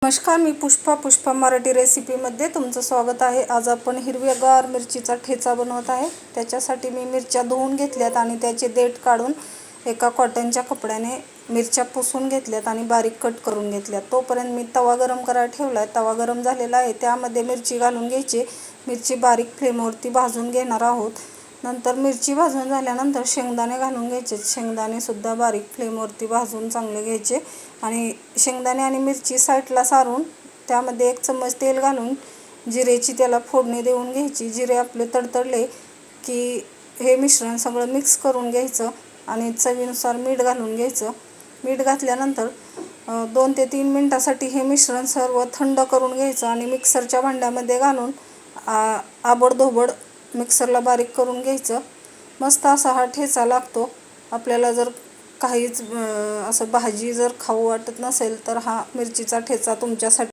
नमस्कार, मी पुष्पा मराठी रेसिपीमध्ये तुमचं स्वागत आहे। आज आपण हिरव्यागार मिरचीचा ठेचा बनवत आहे। त्याच्यासाठी मी मिरच्या धुवून घेतल्यात आणि त्याचे देठ काढून एका कॉटनच्या कपड्याने मिरच्या पुसून घेतल्यात आणि बारीक कट करून घेतल्यात। तोपर्यंत मी तवा गरम करायला ठेवलाय। तवा गरम झालेला आहे, त्यामध्ये मिरची घालून घ्यायची। मिरची बारीक फ्लेमवरती भाजून घेणार आहोत। नंतर मिरची भाजून झाल्यानंतर शेंगदाणे घालून घ्यायचे। शेंगदाणे सुद्धा बारीक फ्लेमवरती भाजून चांगले घ्यायचे आणि शेंगदाणे आणि मिरची साईडला सारून त्यामध्ये 1 चम्मच तेल घालून जिरेची त्याला फोडणी देऊन घ्यायची। जिरे आपले तडतडले की हे मिश्रण सगळं मिक्स करून घ्यायचं आणि चवीनुसार मीठ घालून घ्यायचं। मीठ घातल्यानंतर 2 ते 3 मिनिटांसाठी हे मिश्रण सर्व थंड करून घ्यायचं आणि मिक्सरच्या भांड्यामध्ये घालून आबडधोबड मिक्सरला बारीक करून घ्यायचं। मस्त असा हा ठेचा लागतो। आपल्याला जर काहीच असं भाजी जर खाऊ वाटत नसेल तर हा मिरचीचा ठेचा तुमच्यासाठी